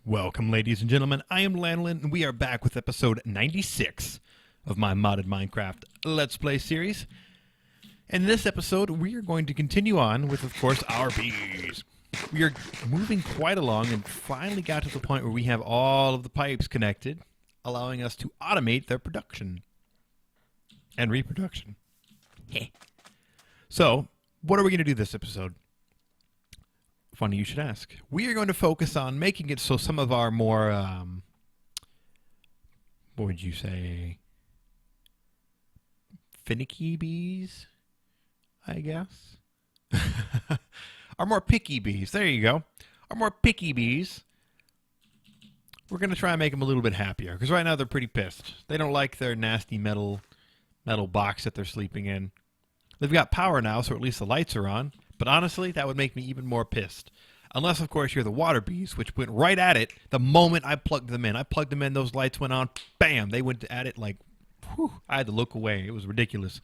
Welcome, ladies and gentlemen. I am Lanolin, and we are back with episode 96 of my modded Minecraft Let's Play series. In this episode, we are going to continue on with, of course, our bees. We are moving quite along and finally got to the point where we have all of the pipes connected, allowing us to automate their production and reproduction. So, what are we going to do this episode? Funny you should ask. We are going to focus on making it so some of our more, what would you say, finicky bees, I guess? Our more picky bees, there you go. Our more picky bees, we're going to try and make them a little bit happier, because right now they're pretty pissed. They don't like their nasty metal box that they're sleeping in. They've got power now, so at least the lights are on. But honestly, that would make me even more pissed. Unless, of course, you're the water bees, which went right at it the moment I plugged them in. I plugged them in, those lights went on, bam! They went at it like, whew, I had to look away. It was ridiculous.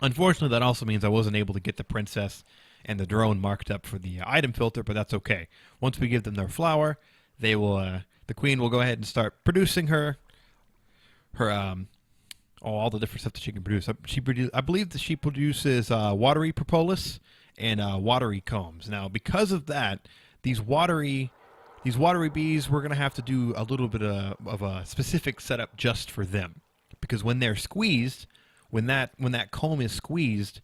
Unfortunately, that also means I wasn't able to get the princess and the drone marked up for the item filter, but that's okay. Once we give them their flower, they will, the queen will go ahead and start producing all the different stuff that she can produce. I believe that she produces watery propolis and watery combs. Now, because of that, these watery bees, we're going to have to do a little bit of a specific setup just for them. Because when they're squeezed, when that comb is squeezed,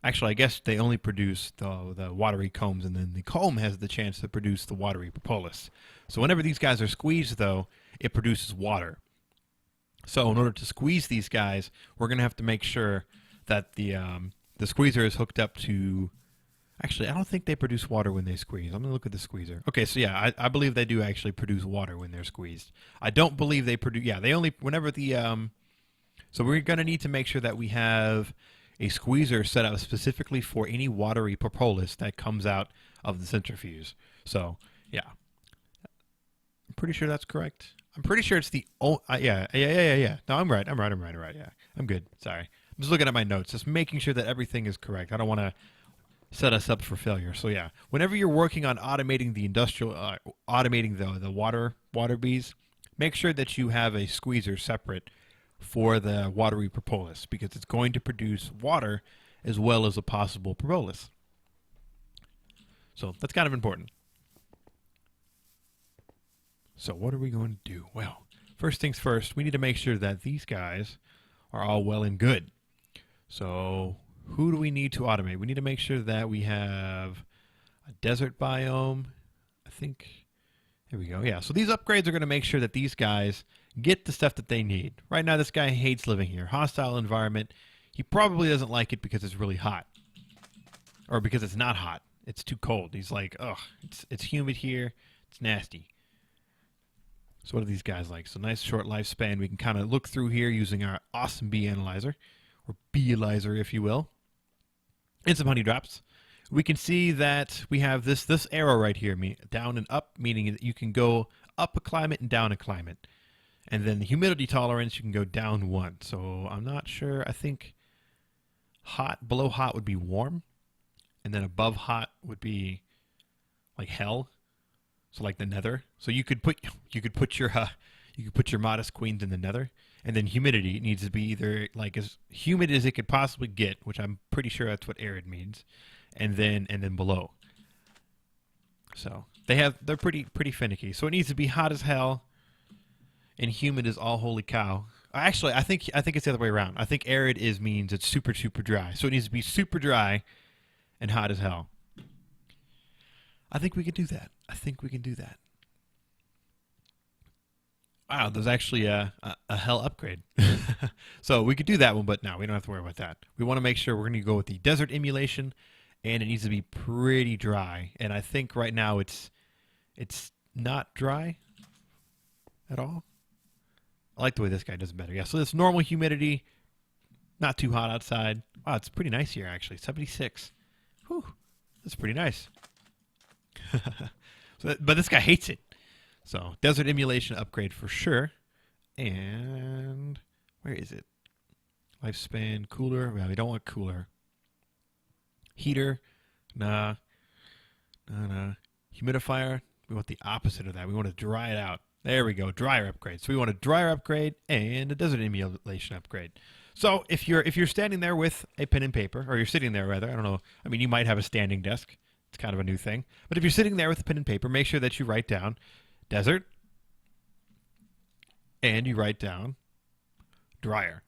actually, I guess they only produce the watery combs, and then the comb has the chance to produce the watery propolis. So whenever these guys are squeezed, though, it produces water. So in order to squeeze these guys, we're going to have to make sure that the squeezer is hooked up to... Actually, I don't think they produce water when they squeeze. I'm going to look at the squeezer. Okay, so yeah, I believe they do actually produce water when they're squeezed. I don't believe they produce... Yeah, they only... Whenever the... So we're going to need to make sure that we have a squeezer set up specifically for any watery propolis that comes out of the centrifuge. So, yeah. I'm pretty sure that's correct. I'm pretty sure it's the... yeah. No, I'm right. Yeah, I'm good. Sorry. I'm just looking at my notes, just making sure that everything is correct. I don't want to set us up for failure. So yeah, whenever you're working on automating the automating the water bees, make sure that you have a squeezer separate for the watery propolis, because it's going to produce water as well as a possible propolis. So that's kind of important. So what are we going to do? Well, first things first, we need to make sure that these guys are all well and good. So who do we need to automate? We need to make sure that we have a desert biome. I think, here we go. Yeah, so these upgrades are going to make sure that these guys get the stuff that they need. Right now, this guy hates living here. Hostile environment. He probably doesn't like it because it's really hot. Or because it's not hot. It's too cold. He's like, ugh, it's humid here. It's nasty. So what are these guys like? So nice short lifespan. We can kind of look through here using our awesome bee analyzer, or bee-alyzer, if you will. And some honey drops. We can see that we have this arrow right here, down and up, meaning that you can go up a climate and down a climate. And then the humidity tolerance, you can go down one. So I'm not sure. I think below hot would be warm, and then above hot would be like hell. So like the nether. So you could put your modest queens in the nether, and then humidity needs to be either like as humid as it could possibly get, which I'm pretty sure that's what arid means, and then below. So they're pretty finicky. So it needs to be hot as hell, and humid as all holy cow. Actually, I think it's the other way around. I think arid means it's super dry. So it needs to be super dry and hot as hell. I think we can do that. Wow, there's actually a hell upgrade. So we could do that one, but no, we don't have to worry about that. We want to make sure we're going to go with the desert emulation, and it needs to be pretty dry. And I think right now it's not dry at all. I like the way this guy does it better. Yeah, so it's normal humidity, not too hot outside. Wow, it's pretty nice here, actually. 76. Whew, that's pretty nice. But this guy hates it. So, desert emulation upgrade for sure. And where is it? Lifespan, cooler. Well, we don't want cooler. Heater. Nah. Humidifier. We want the opposite of that. We want to dry it out. There we go, dryer upgrade. So we want a dryer upgrade and a desert emulation upgrade. So if you're standing there with a pen and paper, or you're sitting there rather, I don't know. I mean, you might have a standing desk. It's kind of a new thing. But if you're sitting there with a pen and paper, make sure that you write down desert and you write down dryer.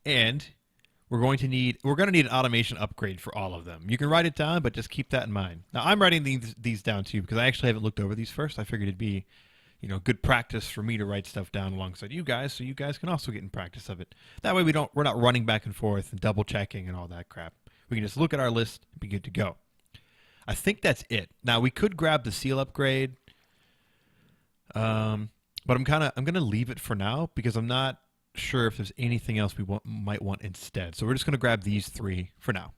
And we're going to need an automation upgrade for all of them. You can write it down, but just keep that in mind. Now, I'm writing these down too because I actually haven't looked over these first. I figured it'd be, good practice for me to write stuff down alongside you guys, so you guys can also get in practice of it. That way, we're not running back and forth and double checking and all that crap. We can just look at our list and be good to go. I think that's it. Now, we could grab the seal upgrade, but I'm gonna leave it for now because I'm not sure if there's anything else we might want instead. So we're just going to grab these 3 for now.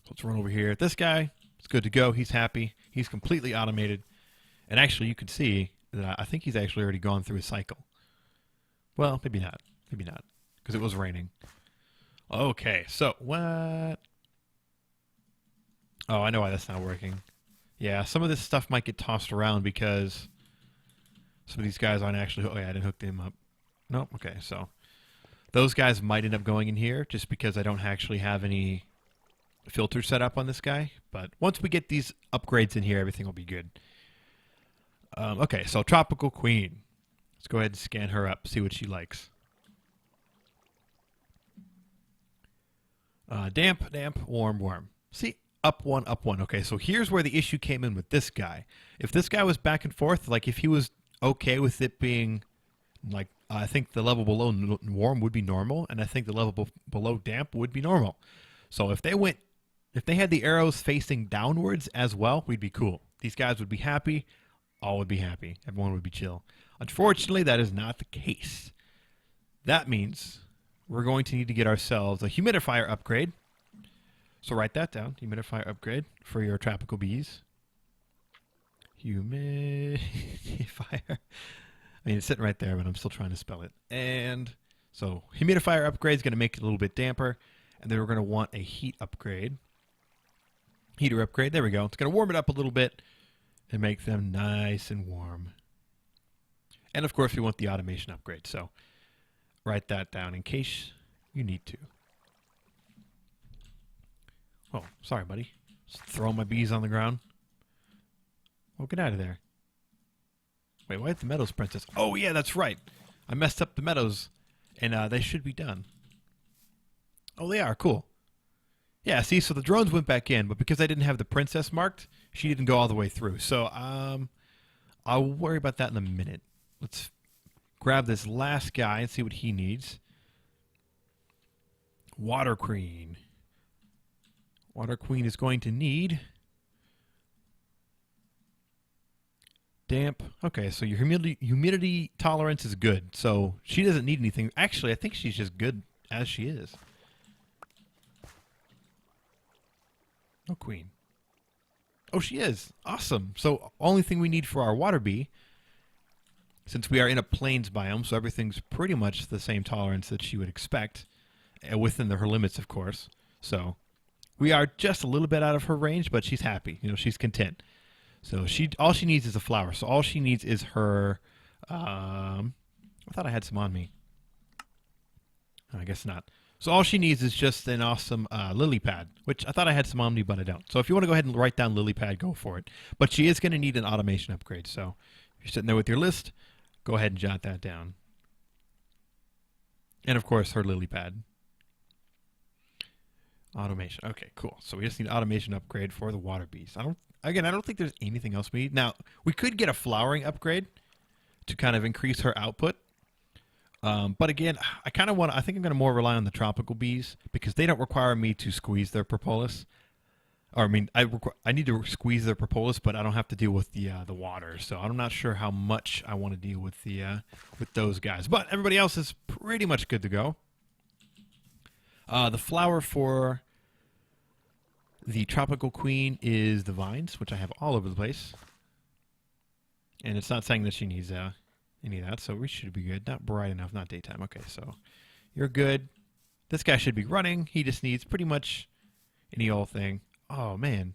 So let's run over here. This guy is good to go. He's happy. He's completely automated. And actually, you can see that I think he's actually already gone through his cycle. Well, maybe not. Maybe not. Because it was raining. Okay, so what? Oh, I know why that's not working. Yeah, some of this stuff might get tossed around because some of these guys aren't actually... Oh, yeah, I didn't hook them up. Nope, okay, so those guys might end up going in here just because I don't actually have any filter set up on this guy. But once we get these upgrades in here, everything will be good. Okay, so Tropical Queen. Let's go ahead and scan her up, see what she likes. Damp, warm, warm. See, up 1, up 1. Okay, so here's where the issue came in with this guy. If this guy was back and forth, like if he was okay with it being like, I think the level below warm would be normal, and I think the level below damp would be normal. So if they had the arrows facing downwards as well, we'd be cool. These guys would be happy. All would be happy. Everyone would be chill. Unfortunately, that is not the case. That means we're going to need to get ourselves a humidifier upgrade. So write that down. Humidifier upgrade for your tropical bees. Humidifier. I mean, it's sitting right there, but I'm still trying to spell it. And so humidifier upgrade is going to make it a little bit damper. And then we're going to want a heat upgrade. Heater upgrade. There we go. It's going to warm it up a little bit and make them nice and warm. And, of course, we want the automation upgrade. So write that down in case you need to. Oh, sorry, buddy. Just throwing my bees on the ground. Oh, get out of there. Wait, why is the Meadows Princess? Oh, yeah, that's right. I messed up the Meadows, and they should be done. Oh, they are. Cool. Yeah, see, so the drones went back in, but because I didn't have the princess marked, she didn't go all the way through. So I'll worry about that in a minute. Let's grab this last guy and see what he needs. Water Queen. Water Queen is going to need... damp. Okay, so your humidity tolerance is good. So she doesn't need anything. Actually, I think she's just good as she is. Oh, Queen. Oh, she is. Awesome. So only thing we need for our water bee, since we are in a plains biome, so everything's pretty much the same tolerance that she would expect, within her limits, of course. So we are just a little bit out of her range, but she's happy. She's content. So all she needs is a flower. So all she needs is her... I thought I had some on me. I guess not. So all she needs is just an awesome lily pad, which I thought I had some on me, but I don't. So if you want to go ahead and write down lily pad, go for it. But she is going to need an automation upgrade. So if you're sitting there with your list, go ahead and jot that down. And of course, her lily pad. Automation. Okay, cool. So we just need automation upgrade for the water bees. I don't think there's anything else we need. Now, we could get a flowering upgrade to kind of increase her output. But again, I think I'm going to more rely on the tropical bees because they don't require me to squeeze their propolis. Or, I mean, I need to squeeze their propolis, but I don't have to deal with the water. So I'm not sure how much I want to deal with with those guys. But everybody else is pretty much good to go. The flower for the tropical queen is the vines, which I have all over the place. And it's not saying that she needs any of that, so we should be good. Not bright enough, not daytime. Okay, so you're good. This guy should be running. He just needs pretty much any old thing. Oh, man.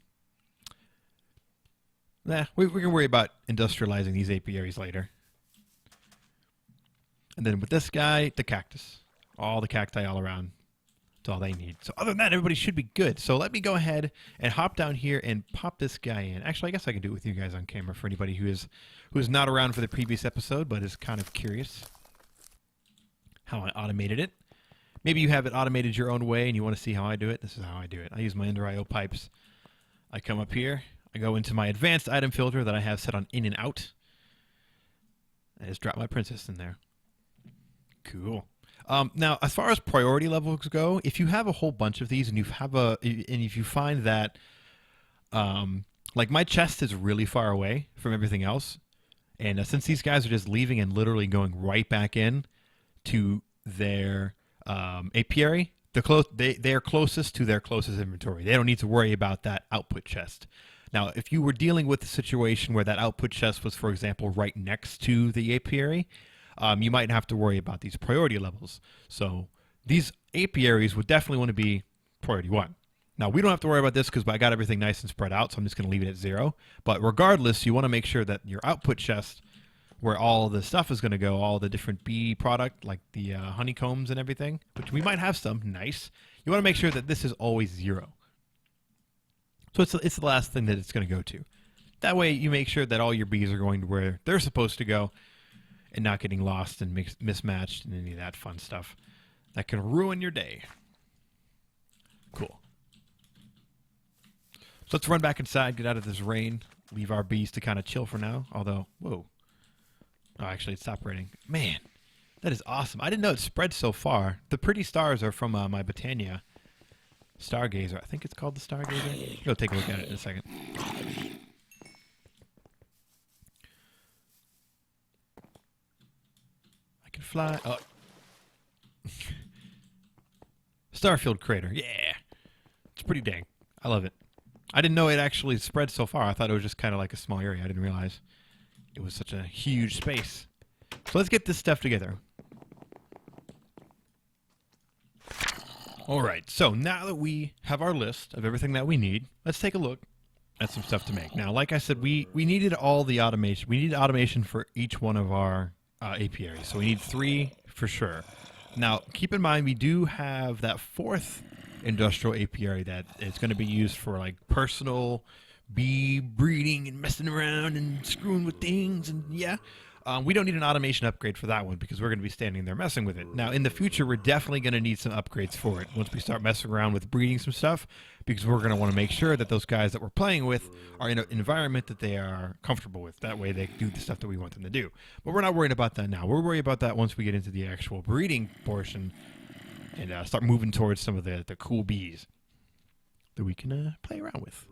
Nah, we can worry about industrializing these apiaries later. And then with this guy, the cactus. All the cacti all around. That's all they need. So other than that, everybody should be good. So let me go ahead and hop down here and pop this guy in. Actually, I guess I can do it with you guys on camera for anybody who is not around for the previous episode, but is kind of curious how I automated it. Maybe you have it automated your own way and you want to see how I do it. This is how I do it. I use my Ender IO pipes. I come up here. I go into my advanced item filter that I have set on in and out. I just drop my princess in there. Cool. Now, as far as priority levels go, if you have a whole bunch of these and if you find that, like my chest is really far away from everything else, and since these guys are just leaving and literally going right back in to their apiary, they are closest to their closest inventory. They don't need to worry about that output chest. Now, if you were dealing with a situation where that output chest was, for example, right next to the apiary, you might have to worry about these priority levels. So these apiaries would definitely want to be priority 1. Now, we don't have to worry about this because I got everything nice and spread out, so I'm just going to leave it at 0. But regardless, you want to make sure that your output chest, where all the stuff is going to go, all the different bee product, like the honeycombs and everything, which we might have some, nice. You want to make sure that this is always 0. So it's the last thing that it's going to go to. That way, you make sure that all your bees are going to where they're supposed to go, and not getting lost and mismatched and any of that fun stuff that can ruin your day. Cool. So let's run back inside, get out of this rain, leave our bees to kind of chill for now. Although, whoa. Oh, actually, it stopped raining. Man, that is awesome. I didn't know it spread so far. The pretty stars are from my Botania Stargazer. I think it's called the Stargazer. Go take a look at it in a second. Can fly up. Starfield crater. Yeah. It's pretty dang. I love it. I didn't know it actually spread so far. I thought it was just kind of like a small area. I didn't realize it was such a huge space. So let's get this stuff together. All right. So now that we have our list of everything that we need, let's take a look at some stuff to make. Now, like I said, we needed all the automation. We needed automation for each one of our apiaries. So we need 3 for sure. Now, keep in mind, we do have that 4th industrial apiary that is going to be used for like personal bee breeding and messing around and screwing with things. And yeah, we don't need an automation upgrade for that one because we're going to be standing there messing with it. Now, in the future, we're definitely going to need some upgrades for it once we start messing around with breeding some stuff, because we're going to want to make sure that those guys that we're playing with are in an environment that they are comfortable with. That way they do the stuff that we want them to do. But we're not worried about that now. We're worried about that once we get into the actual breeding portion and start moving towards some of the cool bees that we can play around with.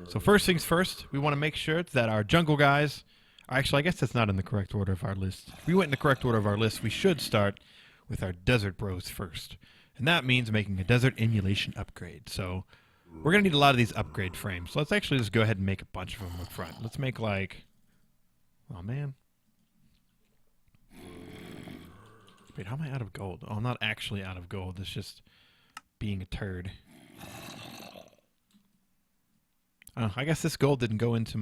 So first things first, we want to make sure that our jungle guys... Actually, I guess that's not in the correct order of our list. If we went in the correct order of our list, we should start with our desert bros first. And that means making a desert emulation upgrade. So we're going to need a lot of these upgrade frames. So let's actually just go ahead and make a bunch of them up front. Let's make like... Oh, man. Wait, how am I out of gold? Oh, I'm not actually out of gold. It's just being a turd. I guess this gold didn't go into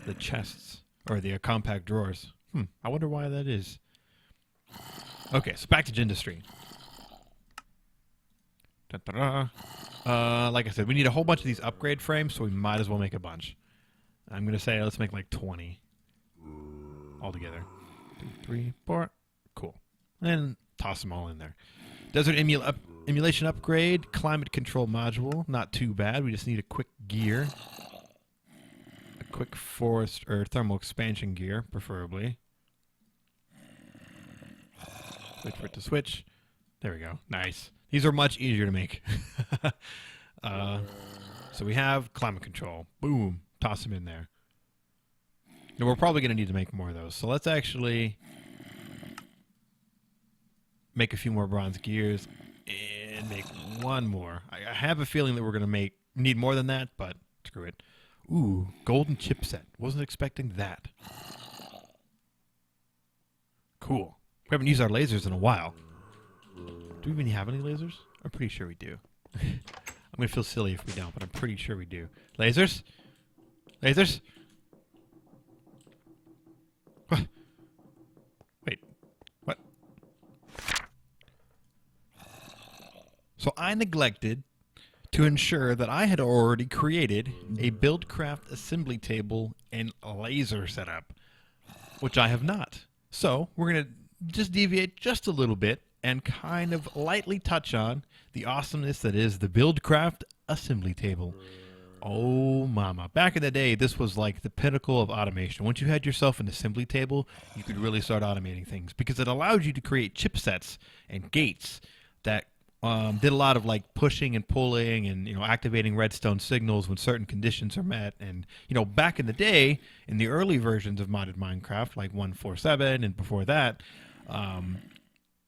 the chests or the compact drawers. I wonder why that is. Okay, so back to Gendustry. Like I said, we need a whole bunch of these upgrade frames, so we might as well make a bunch. I'm going to say let's make like 20 altogether. 2, 3, 4. Cool. And toss them all in there. Desert emulation upgrade, climate control module. Not too bad. We just need a quick gear. A quick forest or thermal expansion gear, preferably. Wait for it to switch. There we go. Nice. These are much easier to make. So we have climate control. Boom. Toss them in there. And we're probably going to need to make more of those. So let's actually make a few more bronze gears and make one more. I have a feeling that we're going to need more than that, but screw it. Ooh, golden chipset. Wasn't expecting that. Cool. We haven't used our lasers in a while. Do we even have any lasers? I'm pretty sure we do. I'm going to feel silly if we don't, but I'm pretty sure we do. Lasers? Lasers? What? Wait. What? So I neglected to ensure that I had already created a Buildcraft assembly table and laser setup, which I have not. So we're going to just deviate just a little bit and kind of lightly touch on the awesomeness that is the Buildcraft assembly table. Oh, mama. Back in the day, this was like the pinnacle of automation. Once you had yourself an assembly table, you could really start automating things because it allowed you to create chipsets and gates that did a lot of like pushing and pulling and, activating redstone signals when certain conditions are met. And, back in the day, in the early versions of modded Minecraft, like 1.4.7 and before that,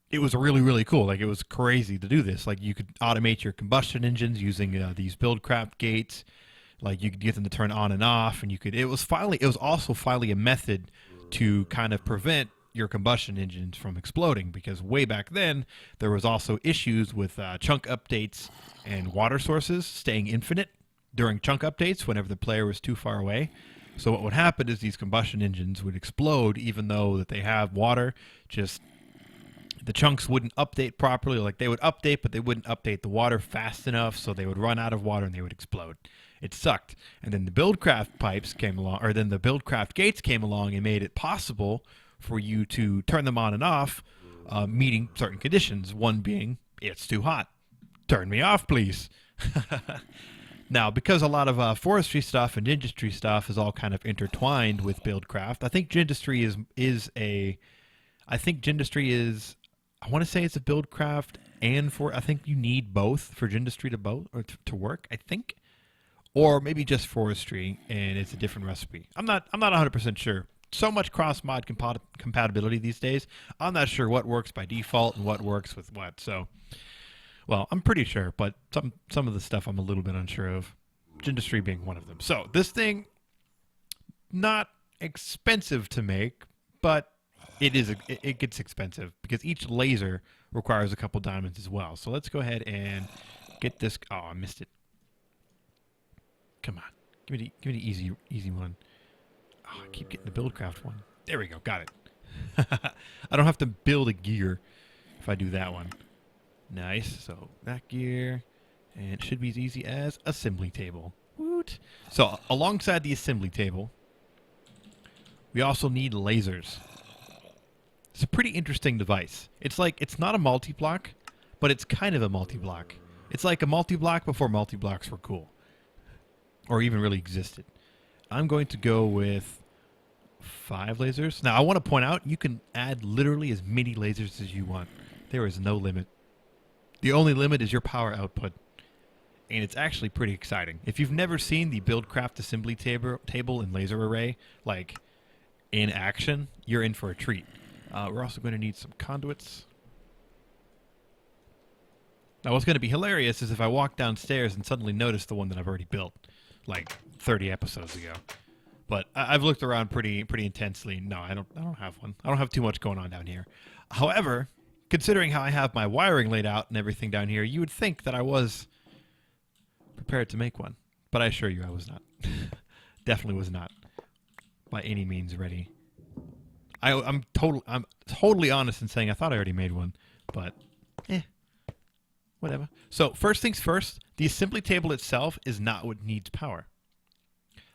it was really, really cool. Like, it was crazy to do this. Like, you could automate your combustion engines using these Buildcraft gates. Like, you could get them to turn on and off, and it was also finally a method to kind of prevent your combustion engines from exploding, because way back then there was also issues with chunk updates and water sources staying infinite during chunk updates whenever the player was too far away. So what would happen is these combustion engines would explode even though that they have water. Just the chunks wouldn't update properly. Like, they would update, but they wouldn't update the water fast enough, so they would run out of water and they would explode. It sucked. And then the Buildcraft pipes came along, or then the Buildcraft gates came along and made it possible for you to turn them on and off, meeting certain conditions. One being, it's too hot. Turn me off, please. Now, because a lot of forestry stuff and Gendustry stuff is all kind of intertwined with Buildcraft, I think Gendustry is, I want to say it's a Buildcraft I think you need both for Gendustry to work, I think. Or maybe just forestry and it's a different recipe. I'm not 100% sure. So much cross-mod compatibility these days. I'm not sure what works by default and what works with what. So, well, I'm pretty sure, but some of the stuff I'm a little bit unsure of. Gendustry being one of them. So this thing, not expensive to make, but it gets expensive because each laser requires a couple diamonds as well. So let's go ahead and get this. Oh, I missed it. Come on, give me the easy one. Oh, I keep getting the Buildcraft one. There we go. Got it. I don't have to build a gear if I do that one. Nice. So that gear. And it should be as easy as assembly table. Woot. So alongside the assembly table, we also need lasers. It's a pretty interesting device. It's not a multi-block, but it's kind of a multi-block. It's like a multi-block before multi-blocks were cool. Or even really existed. I'm going to go with 5 lasers. Now, I want to point out, you can add literally as many lasers as you want. There is no limit. The only limit is your power output. And it's actually pretty exciting. If you've never seen the Buildcraft assembly table and laser array, like, in action, you're in for a treat. We're also going to need some conduits. Now, what's going to be hilarious is if I walk downstairs and suddenly notice the one that I've already built, like 30 episodes ago. But I've looked around pretty intensely. No, I don't have one. I don't have too much going on down here. However, considering how I have my wiring laid out and everything down here, you would think that I was prepared to make one. But I assure you I was not. Definitely was not by any means ready. I'm totally honest in saying I thought I already made one, but whatever. So first things first, the assembly table itself is not what needs power.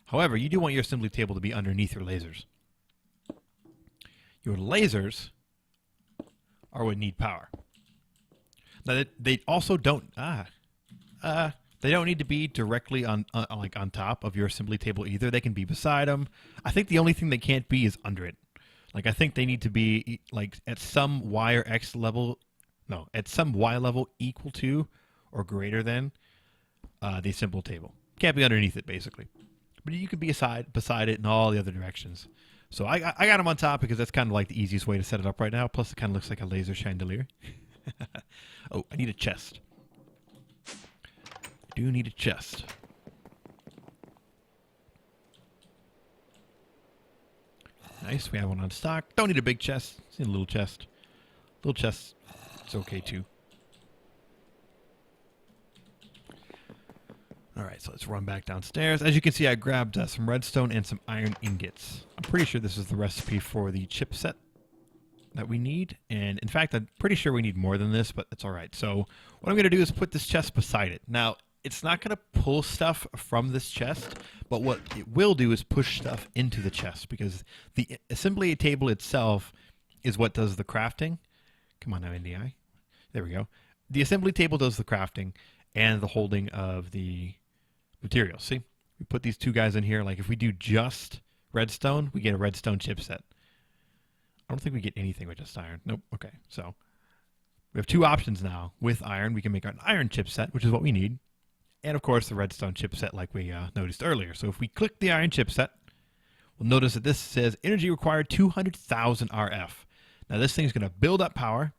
However, you do want your assembly table to be underneath your lasers. Your lasers are what need power. Now they also don't they don't need to be directly on top of your assembly table either. They can be beside them. I think the only thing they can't be is under it. Like, I think they need to be like at some Y or X level. No, at some Y level equal to or greater than the assembly table. Can't be underneath it, basically. But you could be beside it in all the other directions. So I got them on top because that's kind of like the easiest way to set it up right now. Plus, it kind of looks like a laser chandelier. Oh, I need a chest. I do need a chest. Nice, we have one on stock. Don't need a big chest. Just need a little chest. Little chest, it's okay too. All right, so let's run back downstairs. As you can see, I grabbed some redstone and some iron ingots. I'm pretty sure this is the recipe for the chipset that we need. And in fact, I'm pretty sure we need more than this, but it's all right. So what I'm going to do is put this chest beside it. Now, it's not going to pull stuff from this chest, but what it will do is push stuff into the chest, because the assembly table itself is what does the crafting. Come on now, NDI. There we go. The assembly table does the crafting and the holding of the materials. See, we put these two guys in here. Like if we do just redstone, we get a redstone chipset. I don't think we get anything with just iron. Nope. Okay, so we have two options now. With iron, we can make an iron chipset, which is what we need, and of course the redstone chipset, like we noticed earlier. So if we click the iron chipset, we'll notice that this says energy required 200,000 RF. Now this thing's going to build up power.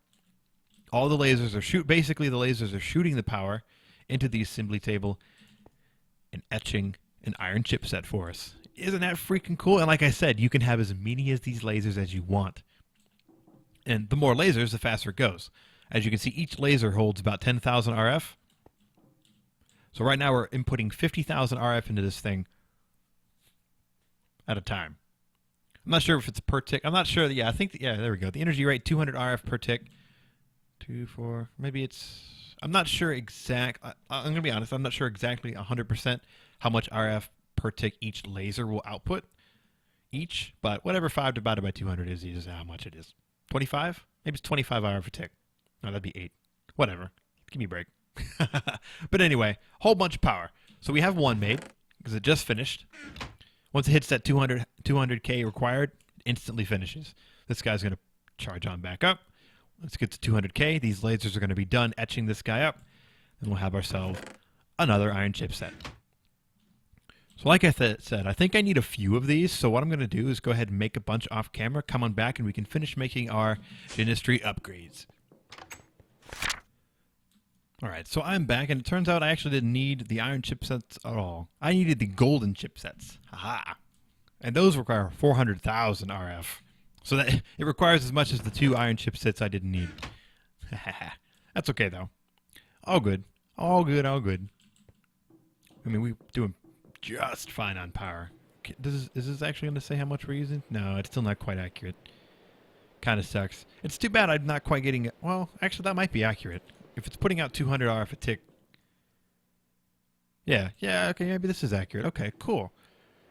All the lasers are basically the lasers are shooting the power into the assembly table and etching an iron chipset for us. Isn't that freaking cool? And like I said, you can have as many of these lasers as you want. And the more lasers, the faster it goes. As you can see, each laser holds about 10,000 RF. So right now we're inputting 50,000 RF into this thing at a time. I'm not sure if it's per tick. I'm not sure. Yeah, I think, yeah, there we go. The energy rate, 200 RF per tick. 2, 4, maybe it's... I'm not sure I'm going to be honest, I'm not sure exactly 100% how much RF per tick each laser will output each, but whatever 5 divided by 200 is how much it is. 25? Maybe it's 25 RF per tick. No, that'd be 8. Whatever. Give me a break. But anyway, whole bunch of power. So we have one made, because it just finished. Once it hits that 200K required, it instantly finishes. This guy's going to charge on back up. Let's get to 200K. These lasers are going to be done etching this guy up. And we'll have ourselves another iron chipset. So like I said, I think I need a few of these. So what I'm going to do is go ahead and make a bunch off camera. Come on back and we can finish making our Gendustry upgrades. All right, so I'm back. And it turns out I actually didn't need the iron chipsets at all. I needed the golden chipsets. Haha. And those require 400,000 RF. So that it requires as much as the 2 iron chipsets I didn't need. That's okay, though. All good. All good, all good. I mean, we're doing just fine on power. Is this actually going to say how much we're using? No, it's still not quite accurate. Kind of sucks. It's too bad I'm not quite getting it. Well, actually, that might be accurate. If it's putting out 200 RF a tick. Yeah, okay, maybe this is accurate. Okay, cool.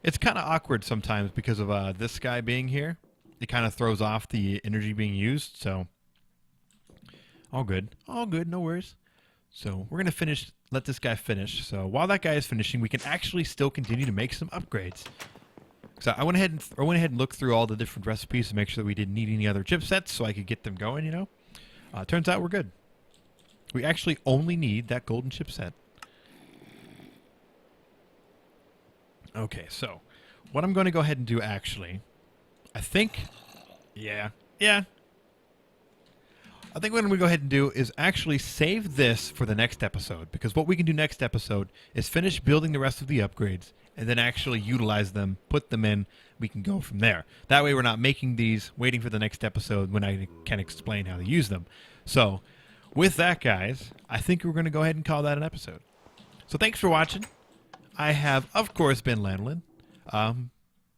It's kind of awkward sometimes because of this guy being here. It kind of throws off the energy being used, so all good, no worries. So we're gonna let this guy finish. So while that guy is finishing, we can actually still continue to make some upgrades. So I went ahead and looked through all the different recipes to make sure that we didn't need any other chipsets, so I could get them going. You know, turns out we're good. We actually only need that golden chipset. Okay, so what I'm going to go ahead and do actually. I think what I'm going to go ahead and do is actually save this for the next episode, because what we can do next episode is finish building the rest of the upgrades and then actually utilize them, put them in. We can go from there. That way we're not making these, waiting for the next episode when I can explain how to use them. So with that, guys, I think we're going to go ahead and call that an episode. So thanks for watching. I have, of course, been Lanolin.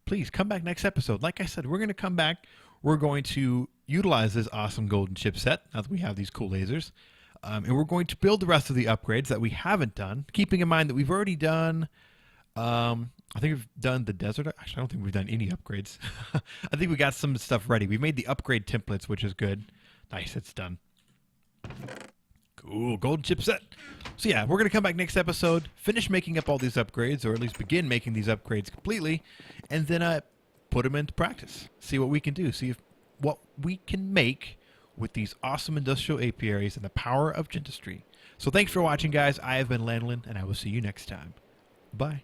Please come back next episode. Like I said, we're going to come back. We're going to utilize this awesome golden chipset now that we have these cool lasers. And we're going to build the rest of the upgrades that we haven't done, keeping in mind that we've already done, I think we've done the desert. Actually, I don't think we've done any upgrades. I think we got some stuff ready. We made the upgrade templates, which is good. Nice, it's done. Cool, golden chipset. So yeah, we're going to come back next episode, finish making up all these upgrades, or at least begin making these upgrades completely, and then put them into practice. See what we can do. See what we can make with these awesome industrial apiaries and the power of Gendustry. So thanks for watching, guys. I have been Lanolin, and I will see you next time. Bye.